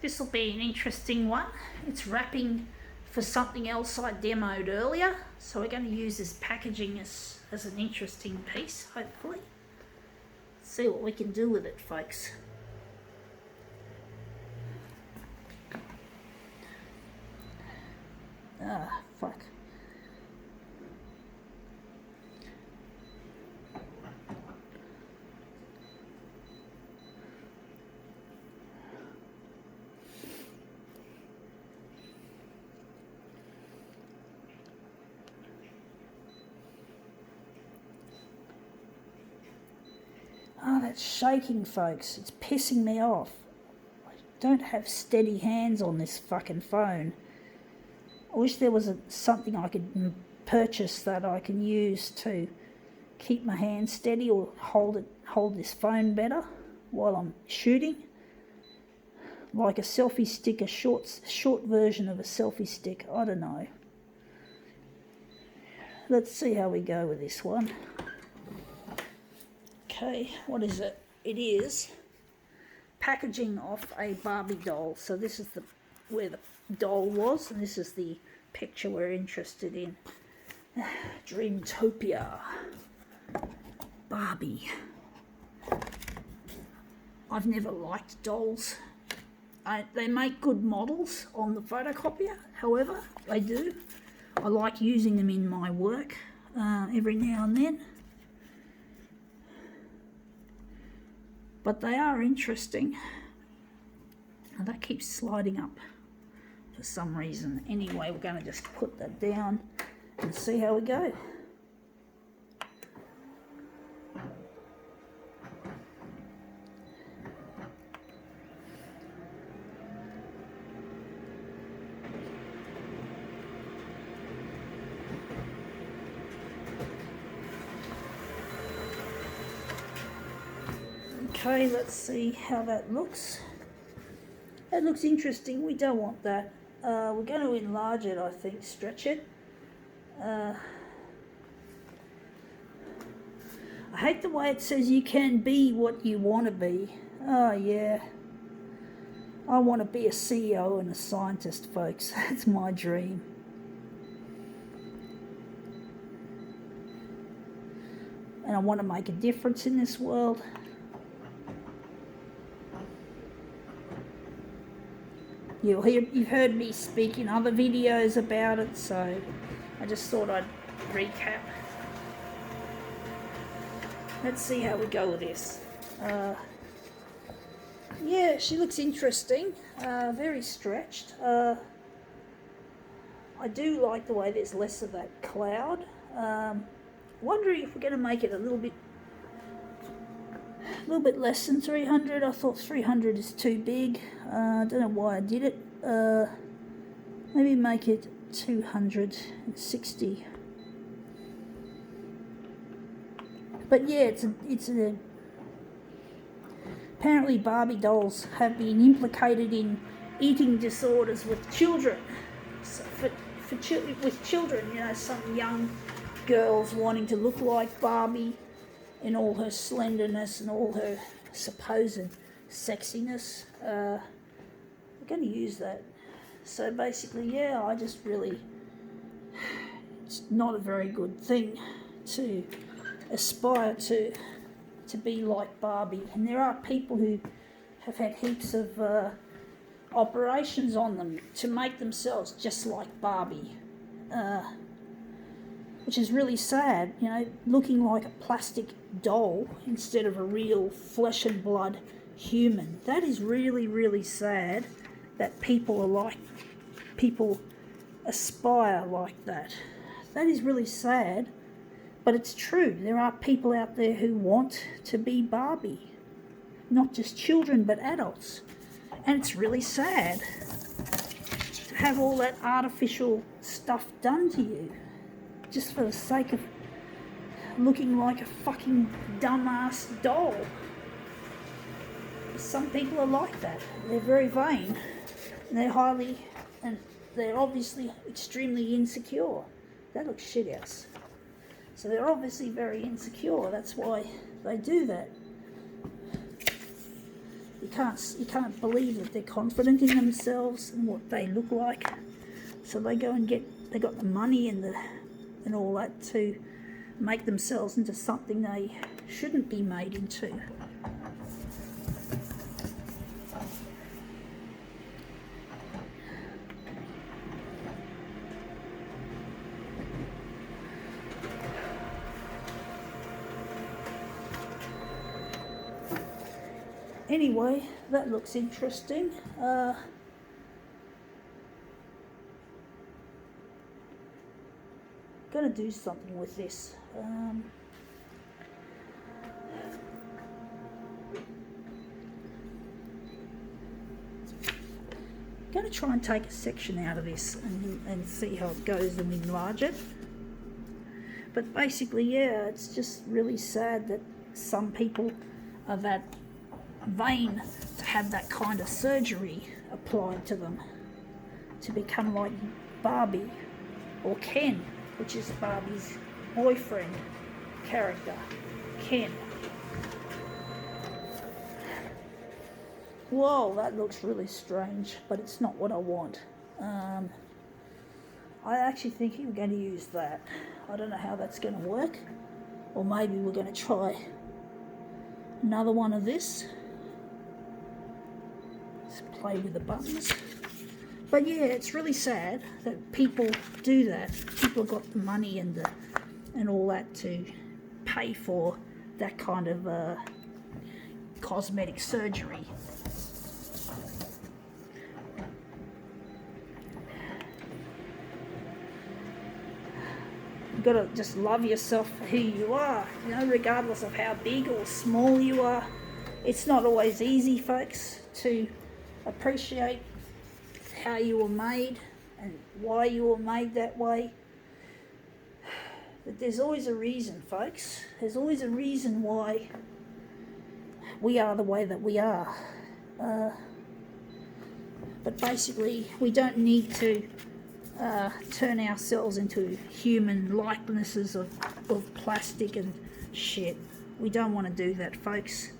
This will be an interesting one. It's wrapping for something else I demoed earlier, so we're going to use this packaging as an interesting piece, hopefully. See what we can do with it, folks. Ah, fuck. Oh, that's shaking, folks. It's pissing me off. I don't have steady hands on this fucking phone. I wish there was something I could purchase that I can use to keep my hand steady or hold this phone better while I'm shooting. Like a selfie stick, a short version of a selfie stick. I don't know. Let's see how we go with this one. Okay, what is it? It is packaging off a Barbie doll. So this is where the doll was, and this is the picture we're interested in. Dreamtopia. Barbie. I've never liked dolls. They make good models on the photocopier, however, they do. I like using them in my work every now and then. But they are interesting. And that keeps sliding up for some reason. Anyway, we're going to just put that down and see how we go. Okay, let's see how that looks. That looks interesting. We don't want that. We're going to enlarge it, I think, stretch it. I hate the way it says you can be what you want to be. Oh, yeah. I want to be a CEO and a scientist, folks. That's my dream. And I want to make a difference in this world. You've heard me speak in other videos about it, so I just thought I'd recap. Let's see how we go with this. Yeah, she looks interesting, very stretched. I do like the way there's less of that cloud. Wondering if we're going to make it a little bit less than 300. I thought 300 is too big. I don't know why I did it. Maybe make it 260. But yeah, apparently Barbie dolls have been implicated in eating disorders with children. So with children, you know, some young girls wanting to look like Barbie in all her slenderness and all her supposed sexiness. We're going to use that. So basically, yeah, I just really, it's not a very good thing to aspire to be like Barbie. And there are people who have had heaps of operations on them to make themselves just like Barbie. Which is really sad, you know, looking like a plastic doll instead of a real flesh and blood human. That is really, really sad that people aspire like that. That is really sad, but it's true. There are people out there who want to be Barbie. Not just children, but adults. And it's really sad to have all that artificial stuff done to you, just for the sake of looking like a fucking dumbass doll. Some people are like that. They're very vain. And they're obviously extremely insecure. That looks shit house. So they're obviously very insecure. That's why they do that. You can't believe that they're confident in themselves and what they look like. So they go and they got the money and all that to make themselves into something they shouldn't be made into. Anyway, that looks interesting. Gonna do something with this. Gonna try and take a section out of this and see how it goes and enlarge it. But basically, yeah, it's just really sad that some people are that vain to have that kind of surgery applied to them to become like Barbie or Ken, which is Barbie's boyfriend character, Ken. Whoa, that looks really strange, but it's not what I want. I actually think we're going to use that. I don't know how that's going to work, or maybe we're going to try another one of this. Let's play with the buttons. But yeah, it's really sad that people do that. People have got the money and all that to pay for that kind of cosmetic surgery. You've got to just love yourself for who you are, regardless of how big or small you are. It's not always easy, folks, to appreciate how you were made and why you were made that way. But there's always a reason, folks. There's always a reason why we are the way that we are. But basically, we don't need to turn ourselves into human likenesses of plastic and shit. We don't want to do that, folks.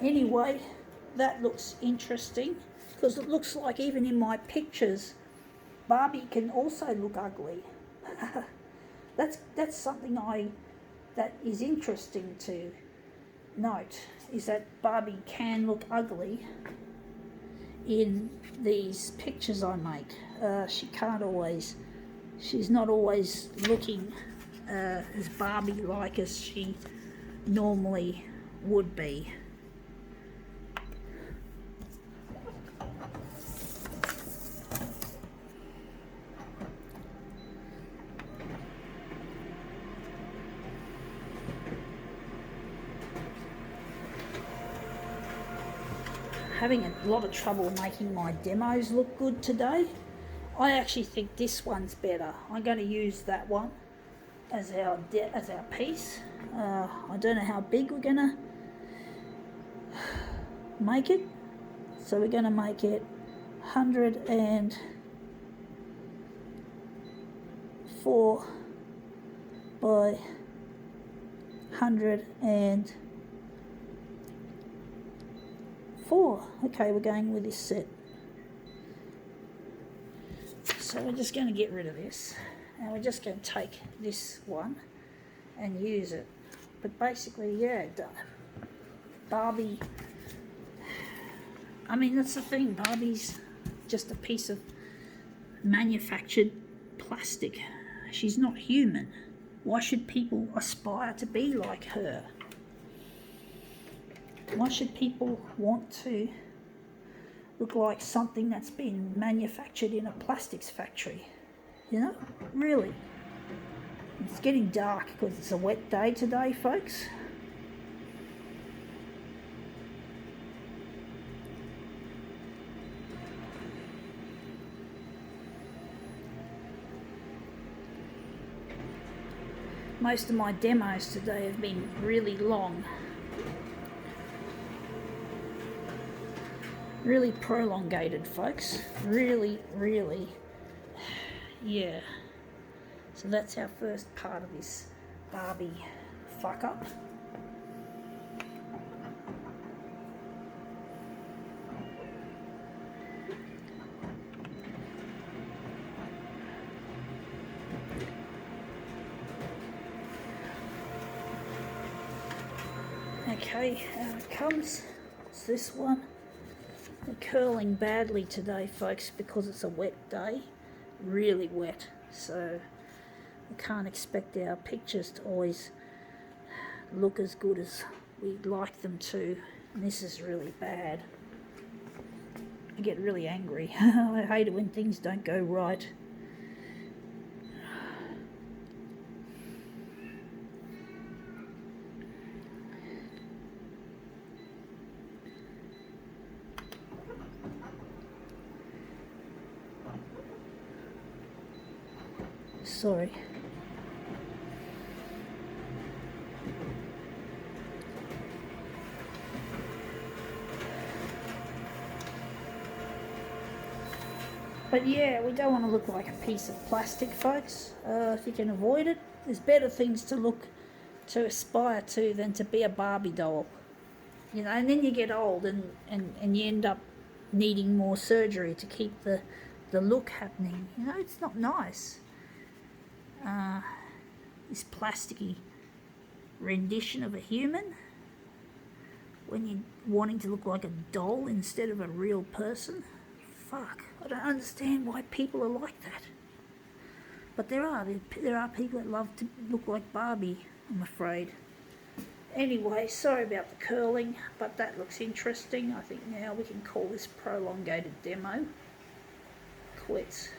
Anyway, that looks interesting, because it looks like even in my pictures, Barbie can also look ugly. That's something that is interesting to note, is that Barbie can look ugly in these pictures I make. She's not always looking as Barbie-like as she normally would be. Having a lot of trouble making my demos look good today. I actually think this one's better. I'm going to use that one as our piece. I don't know how big we're going to make it. So we're going to make it 104 by 104. Okay, we're going with this set. So we're just going to get rid of this, and we're just going to take this one and use it. But basically, yeah, Barbie, I mean, that's the thing, Barbie's just a piece of manufactured plastic. She's not human. Why should people aspire to be like her? Why should people want to look like something that's been manufactured in a plastics factory? Really. It's getting dark because it's a wet day today, folks. Most of my demos today have been really long. Really prolongated, folks. Really, really, yeah. So that's our first part of this Barbie fuck up. Okay, out it comes. It's this one. They're curling badly today, folks, because it's a wet day. Really wet. So we can't expect our pictures to always look as good as we'd like them to. And this is really bad. I get really angry. I hate it when things don't go right. Sorry. But yeah, we don't want to look like a piece of plastic, folks. If you can avoid it, there's better things to aspire to than to be a Barbie doll. You know, and then you get old and you end up needing more surgery to keep the look happening. You know, it's not nice. This plasticky rendition of a human when you're wanting to look like a doll instead of a real person. Fuck, I don't understand why people are like that. But there are people that love to look like Barbie, I'm afraid. Anyway, sorry about the curling, but that looks interesting. I think now we can call this prolongated demo quits.